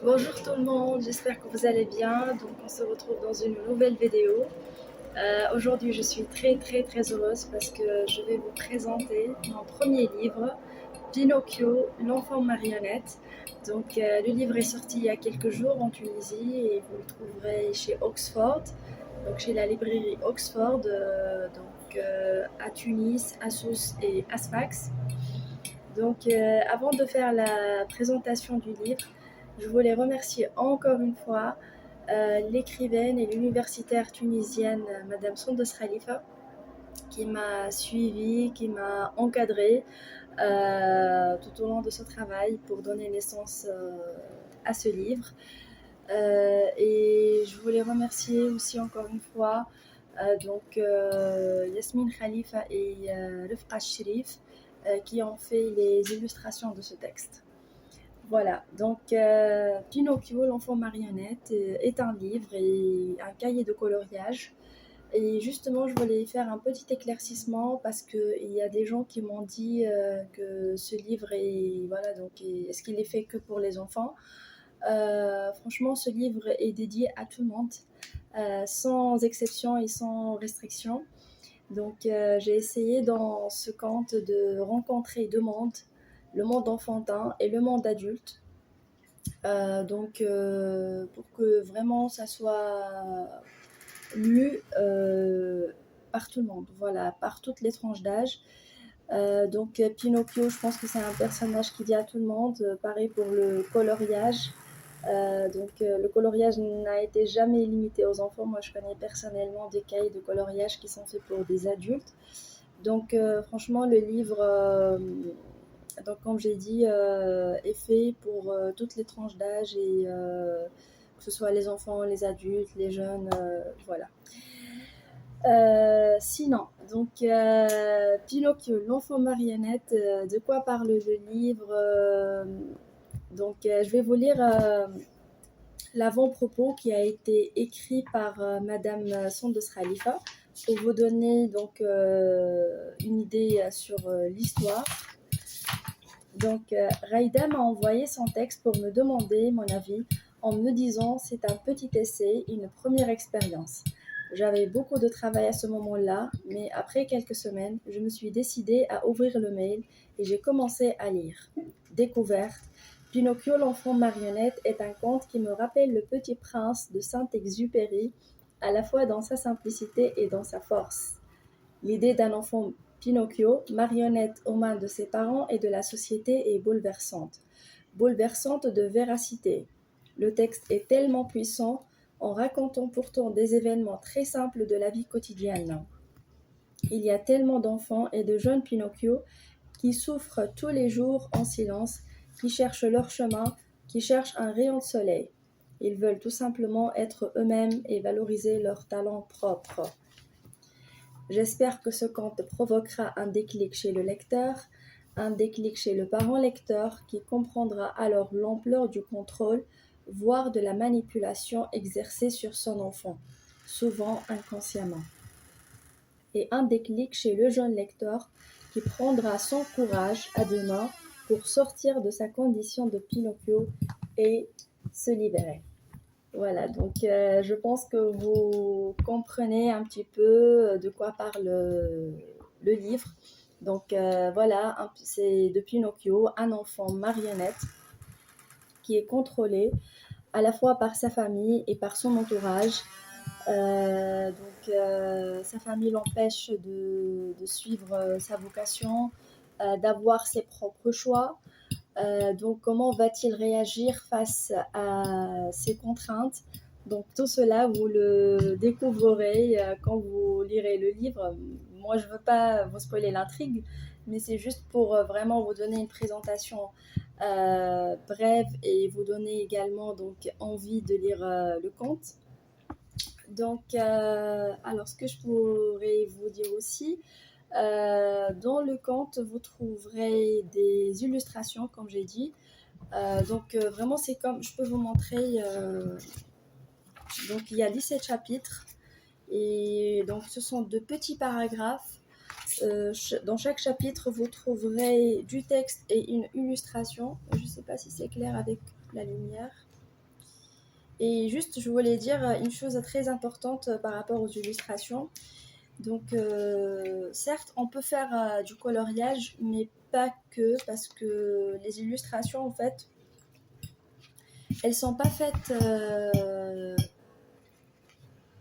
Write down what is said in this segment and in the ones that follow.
Bonjour tout le monde, j'espère que vous allez bien. Donc on se retrouve dans une nouvelle vidéo. Aujourd'hui je suis très heureuse parce que je vais vous présenter mon premier livre, Pinocchio, l'enfant marionnette. Donc le livre est sorti il y a quelques jours en Tunisie et vous le trouverez chez Oxford, donc chez la librairie Oxford, à Tunis, à Sousse et à Sfax. Donc, avant de faire la présentation du livre, je voulais remercier encore une fois l'écrivaine et l'universitaire tunisienne Madame Sondos Khalifa qui m'a suivie, qui m'a encadrée tout au long de ce travail pour donner naissance à ce livre. Et je voulais remercier aussi encore une fois Yasmine Khalifa et Rifqa Sherif qui ont fait les illustrations de ce texte. Voilà, donc Pinocchio, l'enfant marionnette, est un livre et un cahier de coloriage. Et justement, je voulais faire un petit éclaircissement parce qu'il y a des gens qui m'ont dit que ce livre est-ce qu'il est fait que pour les enfants? Franchement, ce livre est dédié à tout le monde, sans exception et sans restriction. Donc, j'ai essayé dans ce conte de rencontrer deux mondes, le monde enfantin et le monde adulte. Pour que vraiment ça soit lu par tout le monde, voilà, par toutes les tranches d'âge. Pinocchio, je pense que c'est un personnage qui dit à tout le monde. Pareil pour le coloriage. Le coloriage n'a été jamais limité aux enfants. Moi, je connais personnellement des cahiers de coloriage qui sont faits pour des adultes. Franchement, le livre, comme j'ai dit, est fait pour toutes les tranches d'âge et que ce soit les enfants, les adultes, les jeunes, voilà. Pinocchio, l'enfant marionnette, de quoi parle le livre? Je vais vous lire l'avant-propos qui a été écrit par Madame Sondos Khalifa pour vous donner une idée sur l'histoire. Raïda m'a envoyé son texte pour me demander mon avis en me disant c'est un petit essai, une première expérience. J'avais beaucoup de travail à ce moment-là, mais après quelques semaines, je me suis décidée à ouvrir le mail et j'ai commencé à lire. Découverte. Pinocchio, l'enfant marionnette, est un conte qui me rappelle le petit prince de Saint-Exupéry, à la fois dans sa simplicité et dans sa force. L'idée d'un enfant Pinocchio, marionnette aux mains de ses parents et de la société, est bouleversante. Bouleversante de véracité. Le texte est tellement puissant en racontant pourtant des événements très simples de la vie quotidienne. Il y a tellement d'enfants et de jeunes Pinocchio qui souffrent tous les jours en silence, qui cherchent leur chemin, qui cherchent un rayon de soleil. Ils veulent tout simplement être eux-mêmes et valoriser leur talent propre. J'espère que ce conte provoquera un déclic chez le lecteur, un déclic chez le parent lecteur qui comprendra alors l'ampleur du contrôle, voire de la manipulation exercée sur son enfant, souvent inconsciemment. Et un déclic chez le jeune lecteur qui prendra son courage à deux mains pour sortir de sa condition de Pinocchio et se libérer. Voilà, je pense que vous comprenez un petit peu de quoi parle le livre. C'est de Pinocchio, un enfant marionnette qui est contrôlé à la fois par sa famille et par son entourage. Sa famille l'empêche de suivre sa vocation, d'avoir ses propres choix. Comment va-t-il réagir face à ces contraintes? Donc tout cela, vous le découvrirez quand vous lirez le livre. Moi, je ne veux pas vous spoiler l'intrigue, mais c'est juste pour vraiment vous donner une présentation brève et vous donner également envie de lire le conte. Alors ce que je pourrais vous dire aussi, dans le conte, vous trouverez des illustrations, comme j'ai dit. Vraiment, c'est comme, je peux vous montrer, il y a 17 chapitres, et donc ce sont de petits paragraphes. Dans chaque chapitre, vous trouverez du texte et une illustration. Je ne sais pas si c'est clair avec la lumière. Et juste, je voulais dire une chose très importante par rapport aux illustrations. Donc, certes, on peut faire du coloriage, mais pas que, parce que les illustrations, en fait, elles sont pas faites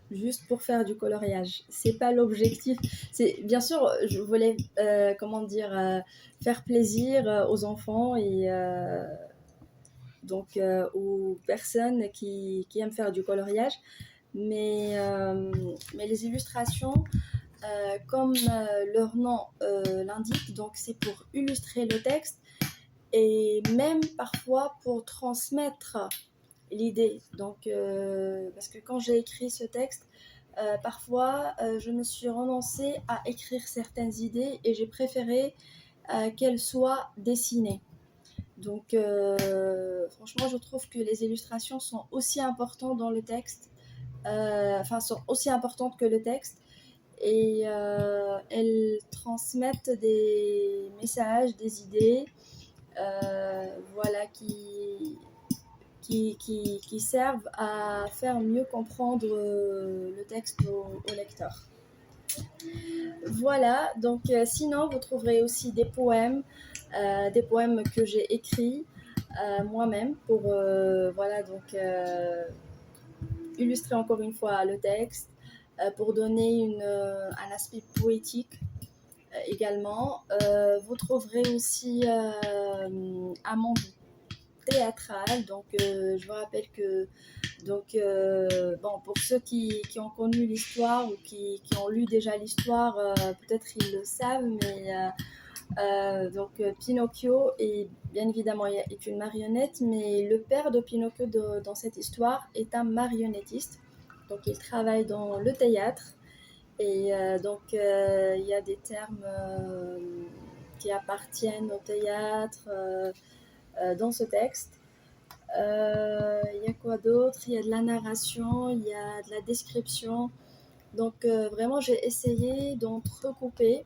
juste pour faire du coloriage. C'est pas l'objectif. C'est bien sûr, je voulais, comment dire, faire plaisir aux enfants et donc aux personnes qui aiment faire du coloriage. Mais les illustrations, comme leur nom l'indique, donc c'est pour illustrer le texte et même parfois pour transmettre l'idée. Donc, parce que quand j'ai écrit ce texte, parfois je me suis renoncée à écrire certaines idées et j'ai préféré qu'elles soient dessinées. Donc, franchement, je trouve que les illustrations sont aussi importantes dans le texte, enfin, sont aussi importantes que le texte. Et elles transmettent des messages, des idées, voilà, qui servent à faire mieux comprendre le texte au lecteur. Voilà, donc sinon vous trouverez aussi des poèmes que j'ai écrits moi-même pour voilà, donc illustrer encore une fois le texte, pour donner un aspect poétique également. Vous trouverez aussi un monde théâtral. Donc, je vous rappelle que donc, bon, pour ceux qui ont connu l'histoire ou qui ont lu déjà l'histoire, peut-être ils le savent, mais donc Pinocchio est bien évidemment est une marionnette, mais le père de Pinocchio dans cette histoire est un marionnettiste. Donc, il travaille dans le théâtre et donc il y a des termes qui appartiennent au théâtre dans ce texte. Il y a quoi d'autre? Il y a de la narration, il y a de la description. Donc vraiment, j'ai essayé d'entrecouper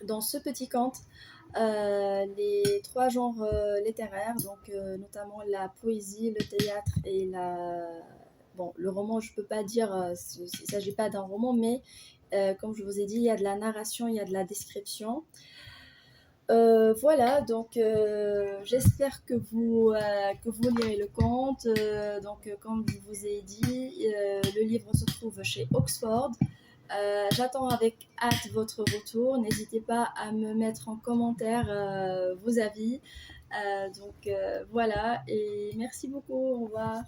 dans ce petit conte les trois genres littéraires, donc notamment la poésie, le théâtre et bon, le roman. Je peux pas dire, il ne s'agit pas d'un roman, mais comme je vous ai dit, il y a de la narration, il y a de la description. Voilà, donc j'espère que vous lirez le conte. Donc, comme je vous ai dit, le livre se trouve chez Oxford. J'attends avec hâte votre retour. N'hésitez pas à me mettre en commentaire vos avis. Donc voilà, et merci beaucoup. Au revoir.